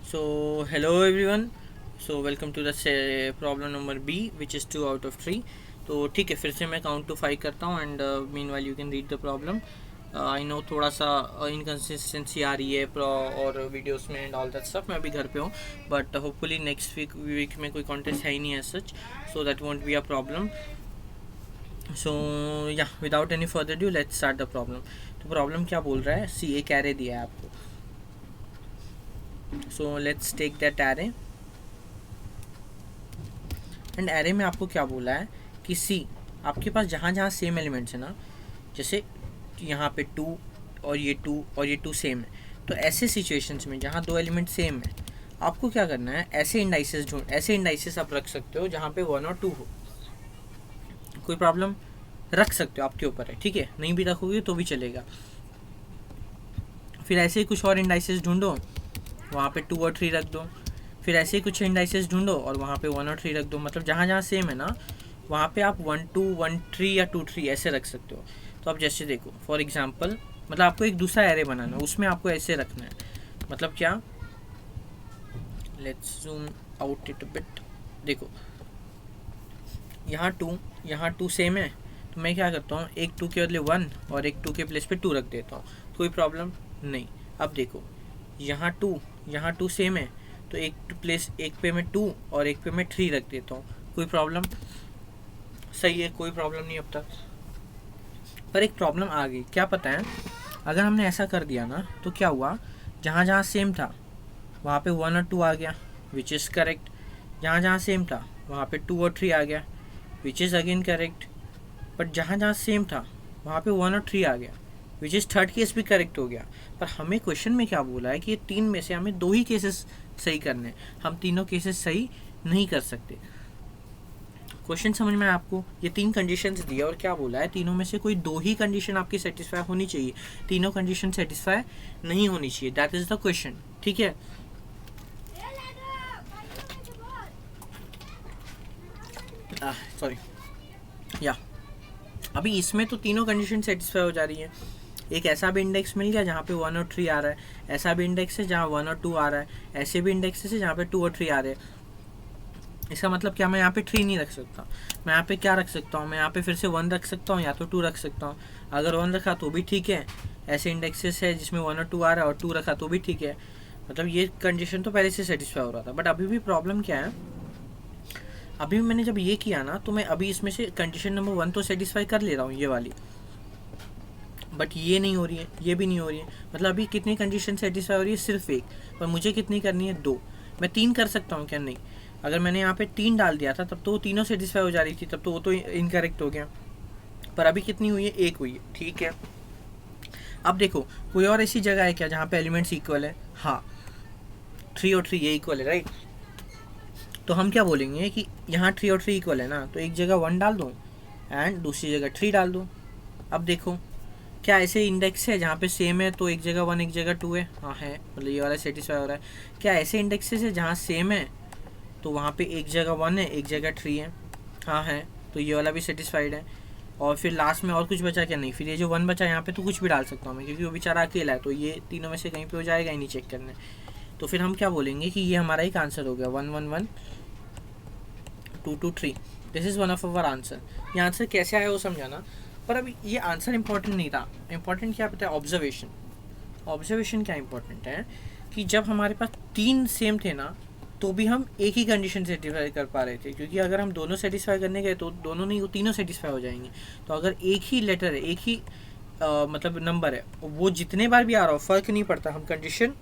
So hello everyone. So welcome to the problem number B, which is 2 out of 3. तो ठीक है, फिर से मैं काउंट टू 5 करता हूँ and mean while you can read the problem. I know थोड़ा सा इनकन्सिस्टेंसी आ रही है और वीडियोस में एंड ऑल दैट स्टफ. मैं अभी घर पे हूँ, बट होपफुली नेक्स्ट वीक में कोई कॉन्टेस्ट है ही नहीं as such, so that won't be a problem. So yeah without any further ado let's start the problem. तो प्रॉब्लम क्या बोल रहा है, सी एक एरे दिया है आपको. So let's take that array and array में आपको क्या बोला है कि सी आपके पास जहाँ जहाँ सेम एलिमेंट्स है ना, जैसे यहाँ पे 2 और ये 2 और ये 2 सेम है, तो ऐसे सिचुएशंस में जहाँ दो एलिमेंट सेम है आपको क्या करना है, ऐसे इंडाइसेस आप रख सकते हो जहाँ पे 1 और 2 हो. कोई प्रॉब्लम, रख सकते हो, आपके ऊपर है, ठीक है. नहीं भी रखोगे तो भी चलेगा. फिर ऐसे ही कुछ और इंडाइसेस ढूंढो, वहाँ पे 2 और 3 रख दो. फिर ऐसे ही कुछ इंडाइसेस ढूंढो और वहाँ पे 1 और 3 रख दो. मतलब जहाँ जहाँ सेम है ना, वहाँ पे आप 1 2 1 3 या 2 3 ऐसे रख सकते हो. तो आप जैसे देखो, फॉर एग्जांपल, मतलब आपको एक दूसरा एरे बनाना है, उसमें आपको ऐसे रखना है. मतलब क्या, let's zoom out it bit. देखो यहाँ 2 सेम है, तो मैं क्या करता हूँ, एक 2 के बदले 1 और एक 2 के प्लेस पे 2 रख देता हूँ. कोई प्रॉब्लम नहीं. अब देखो यहाँ 2 सेम है, तो एक पे मैं 2 और एक पे मैं 3 रख देता हूँ. कोई प्रॉब्लम, सही है, कोई प्रॉब्लम नहीं अब तक. पर एक प्रॉब्लम आ गई. क्या पता है, अगर हमने ऐसा कर दिया ना तो क्या हुआ, जहाँ जहाँ सेम था वहाँ पे 1 और 2 आ गया, विच इज़ करेक्ट. जहाँ जहाँ सेम था वहाँ पे 2 और 3 आ गया, which is again correct. But जहाँ जहाँ सेम था वहाँ पे 1 और 3 आ गया, विच इज़ थर्ड केस भी करेक्ट हो गया. पर हमें क्वेश्चन में क्या बोला है कि ये 3 में से हमें 2 ही केसेस सही करने हैं, हम तीनों केसेस सही नहीं कर सकते. क्वेश्चन समझ में आपको, ये 3 कंडीशंस दिया और क्या बोला है, तीनों में से कोई 2 ही कंडीशन आपकी सेटिस्फाई होनी चाहिए, तीनों कंडीशन सेटिस्फाई नहीं होनी चाहिए. दैट इज द क्वेश्चन, ठीक है. सॉरी या अभी इसमें तो तीनों कंडीशन सेटिस्फाई हो जा रही है. एक ऐसा भी इंडेक्स मिल गया जहाँ पे 1 और 3 आ रहा है, ऐसा भी इंडेक्स है जहाँ 1 और 2 आ रहा है, ऐसे भी इंडेक्स है जहाँ पे 2 और 3 आ रहे हैं. इसका मतलब क्या, मैं यहाँ पे 3 नहीं रख सकता. मैं यहाँ पे क्या रख सकता हूँ, मैं यहाँ पे फिर से 1 रख सकता हूँ या तो 2 रख सकता हूँ. अगर 1 रखा तो भी ठीक है, ऐसे इंडेक्सेस है जिसमें 1 और 2 आ रहा है, और 2 रखा तो भी ठीक है. मतलब ये कंडीशन तो पहले से सेटिस्फाई हो रहा था. बट अभी भी प्रॉब्लम क्या है, अभी मैंने जब ये किया ना, तो मैं अभी इसमें से कंडीशन नंबर 1 तो सेटिस्फाई कर ले रहा हूँ, ये वाली, बट ये नहीं हो रही है, ये भी नहीं हो रही है. मतलब अभी कितनी कंडीशन सेटिस्फाई हो रही है, सिर्फ एक. पर मुझे कितनी करनी है, 2. मैं 3 कर सकता हूँ क्या, नहीं. अगर मैंने यहाँ पे 3 डाल दिया था तब तो वो तीनों सेटिस्फाई हो जा रही थी, तब तो वो तो इनकरेक्ट हो गया. पर अभी कितनी हुई है, 1 हुई है, ठीक है. अब देखो कोई और ऐसी जगह है क्या जहाँ पे एलिमेंट्स इक्वल है. हाँ, 3 और 3 ये इक्वल है, राइट. तो हम क्या बोलेंगे कि यहाँ 3 और 3 इक्वल है ना, तो एक जगह 1 डाल दो एंड दूसरी जगह 3 डाल दो. अब देखो क्या ऐसे इंडेक्स है जहाँ पे सेम है तो एक जगह 1 एक जगह 2 है. हाँ है, मतलब ये वाला सेटिस्फाई हो रहा है. क्या ऐसे इंडेक्सेस है जहाँ सेम है तो वहाँ पे एक जगह 1 है एक जगह 3 है. हाँ है, तो ये वाला भी सेटिस्फाइड है. और फिर लास्ट में और कुछ बचा क्या, नहीं. फिर ये जो 1 बचा यहाँ पे तो कुछ भी डाल सकता हूँ मैं, क्योंकि वो बेचारा अकेला है, तो ये तीनों में से कहीं पे हो जाएगा ही नहीं चेक करने. तो फिर हम क्या बोलेंगे कि ये हमारा एक आंसर हो गया, 1 1 1 2 2 3. This is one of our answer. ये आंसर कैसे आया वो समझाना. पर अभी ये आंसर इंपॉर्टेंट नहीं था. इंपॉर्टेंट क्या पता है, ऑब्जर्वेशन. ऑब्जर्वेशन क्या इंपॉर्टेंट है कि जब हमारे पास 3 सेम थे ना, तो भी हम एक ही कंडीशन सेटिस्फाई कर पा रहे थे, क्योंकि अगर हम दोनों सेटिस्फाई करने गए तो दोनों नहीं, वो तीनों सेटिस्फाई हो जाएंगे. तो अगर एक ही लेटर है, एक ही मतलब नंबर है, वो जितने बार भी आ रहा हो फ़र्क नहीं पड़ता, हम कंडीशन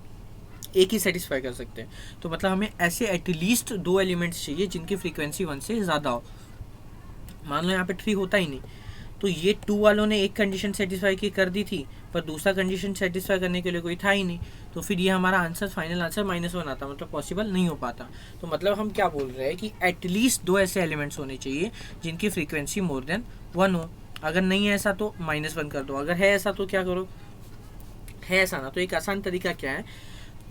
एक ही सेटिस्फाई कर सकते हैं. तो मतलब हमें ऐसे एटलीस्ट 2 एलिमेंट्स चाहिए जिनकी फ्रीक्वेंसी 1 से ज़्यादा हो. मान लो यहाँ पे 3 होता ही नहीं, तो ये 2 वालों ने एक कंडीशन सेटिस्फाई की कर दी थी, पर दूसरा कंडीशन सेटिस्फाई करने के लिए कोई था ही नहीं. तो फिर ये हमारा आंसर, फाइनल आंसर -1 आता, मतलब पॉसिबल नहीं हो पाता. तो मतलब हम क्या बोल रहे हैं कि एटलीस्ट 2 ऐसे एलिमेंट्स होने चाहिए जिनकी फ्रीक्वेंसी मोर देन 1 हो. अगर नहीं है ऐसा तो -1 कर दो, अगर है ऐसा तो क्या करो, है ऐसा ना, तो एक आसान तरीका क्या है,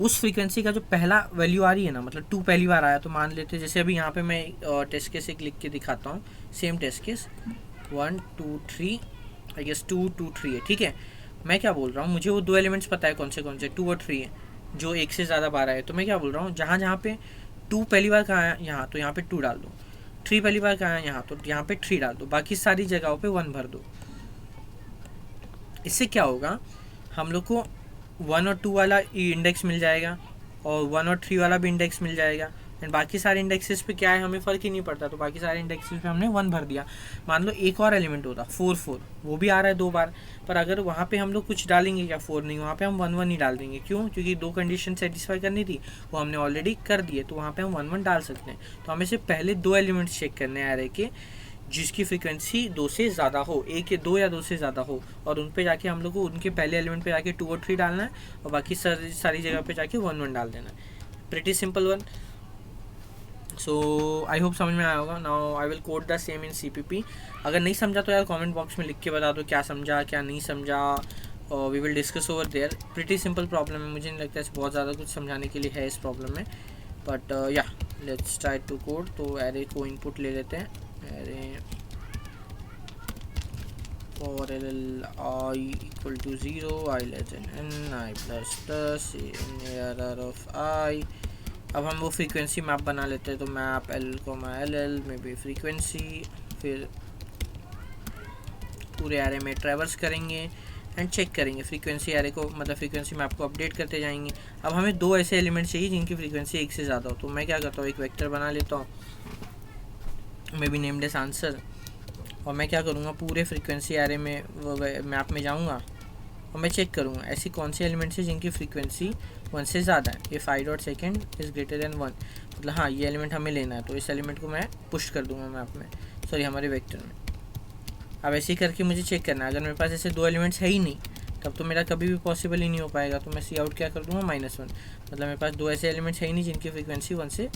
उस फ्रीक्वेंसी का जो पहला वैल्यू आ रही है ना, मतलब 2 पहली बार आया तो मान लेते, जैसे अभी यहाँ पे मैं टेस्ट केस एक लिख के दिखाता हूँ, same test case 1 2 3, I guess 2 2 3 है, ठीक है. मैं क्या बोल रहा हूँ, मुझे वो 2 एलिमेंट्स पता है कौन से 2 और 3 है. जो एक से ज़्यादा बार आए। तो मैं क्या बोल रहा हूँ, जहाँ जहाँ पे 2 पहली बार कहाँ आया यहाँ, तो यहाँ पे 2 डाल दो। 3 पहली बार कहाँ आया यहाँ, तो यहाँ पे 3 डाल दो। बाकी सारी जगहों पे 1 भर दो। इससे क्या होगा, हम लोग को 1 और 2 वाला इंडेक्स मिल जाएगा और 1 और 3 वाला भी इंडेक्स मिल जाएगा। एंड बाकी सारे इंडेक्सेस पे क्या है, हमें फ़र्क ही नहीं पड़ता। तो बाकी सारे इंडेक्सेस पे हमने 1 भर दिया। मान लो एक और एलिमेंट होता 4 4, वो भी आ रहा है 2 बार, पर अगर वहाँ पे हम लोग कुछ डालेंगे क्या, 4 नहीं, वहाँ पे हम 1 1 ही डाल देंगे। क्यों? क्योंकि 2 कंडीशन सेटिस्फाई करनी थी, वो हमने ऑलरेडी कर दिए, तो वहाँ पे हम 1 1 डाल सकते हैं। तो हमें सिर्फ पहले 2 एलिमेंट्स चेक करने हैं एरे के, जिसकी फ्रीक्वेंसी 2 से ज़्यादा हो, 1 या 2 या 2 से ज़्यादा हो, और उन पे जाके हम लोग को उनके पहले एलिमेंट पे जाके 2 और 3 डालना है, और बाकी सारी जगह पे जाके 1 1 डाल देना है। Pretty simple one. So I hope समझ में आया होगा। Now I will code the same in CPP। अगर नहीं समझा तो यार कमेंट बॉक्स में लिख के बता दो क्या समझा क्या नहीं समझा, और we will discuss over there. Pretty simple problem है, मुझे नहीं लगता है बहुत ज़्यादा कुछ समझाने के लिए है इस प्रॉब्लम में, बट या लेट्स ट्राई टू कोड। तो एरे को इनपुट ले लेते हैं, array for I equal to 0, I less than n, I plus plus in error of I। अब हम वो फ्रीक्वेंसी मैप बना लेते हैं। तो मैप L, LL में भी फ्रीक्वेंसी, फिर पूरे एरे में ट्रैवर्स करेंगे एंड चेक करेंगे फ्रीक्वेंसी एरे को, मतलब फ्रीक्वेंसी मैप को अपडेट करते जाएंगे। अब हमें 2 ऐसे एलिमेंट्स चाहिए जिनकी फ्रीक्वेंसी 1 से ज़्यादा हो। तो मैं क्या करता हूँ, एक वेक्टर बना लेता हूँ, may be named as answer, और मैं क्या करूँगा, पूरे फ्रीक्वेंसी एरे में मैप में जाऊँगा और मैं चेक करूँगा ऐसी कौन सी एलिमेंट्स है जिनकी फ्रीक्वेंसी 1 से ज़्यादा है। If I dot second is greater than 1, मतलब हाँ ये एलिमेंट हमें लेना है, तो इस एलिमेंट को मैं पुश कर दूँगा मैप में, सॉरी हमारे वेक्टर में। अब ऐसे ही करके मुझे चेक करना है। अगर मेरे पास ऐसे 2 एलिमेंट्स है ही नहीं, तब तो मेरा कभी भी पॉसिबल ही नहीं हो पाएगा। तो मैं सी आउट क्या कर दूँगा, -1, मतलब मेरे पास 2 ऐसे एलिमेंट्स है ही नहीं जिनकी फ्रीक्वेंसी 1 से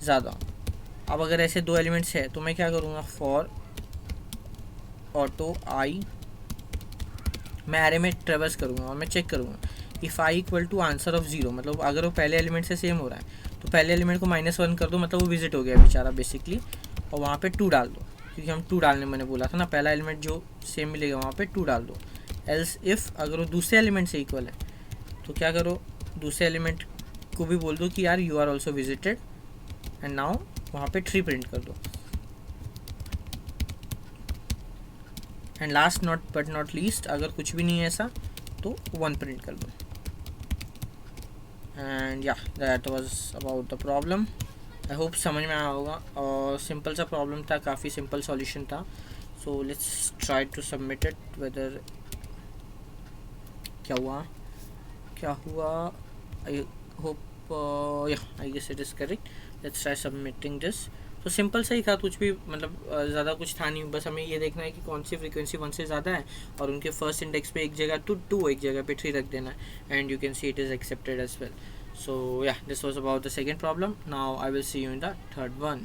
ज़्यादा हो। अब अगर ऐसे 2 एलिमेंट्स है तो मैं क्या करूँगा, फॉर ऑटो I, मैं एरे में ट्रेवर्स करूँगा और मैं चेक करूँगा if I equal to answer of 0, मतलब अगर वो पहले एलिमेंट से सेम हो रहा है तो पहले एलिमेंट को -1 कर दो, मतलब वो विजिट हो गया बेचारा बेसिकली, और वहाँ पे 2 डाल दो, क्योंकि हम 2 डालने मैंने बोला था ना, पहला एलिमेंट जो सेम मिलेगा वहाँ पे 2 डाल दो। एल्स इफ़ अगर वो दूसरे एलिमेंट से इक्वल है तो क्या करो, दूसरे एलिमेंट को भी बोल दो कि यार you are also visited, and now वहाँ पे 3 प्रिंट कर दो। And last not but not least, अगर कुछ भी नहीं है ऐसा तो 1 प्रिंट कर दो। एंड या that was about the problem. I hope समझ में आया होगा, और सिंपल सा प्रॉब्लम था, काफ़ी सिंपल सॉल्यूशन था। So let's try to submit it, whether क्या हुआ। आई होप या I guess it is correct. Let's try submitting this. तो सिंपल सा ही था, कुछ भी मतलब ज़्यादा कुछ था नहीं, बस हमें ये देखना है कि कौन सी फ्रीक्वेंसी 1 से ज़्यादा है, और उनके फर्स्ट इंडेक्स पे एक जगह 2 एक जगह पे 3 रख देना है, and you can see it is accepted as well. So yeah, this was about the second problem. Now I will see you in the third one.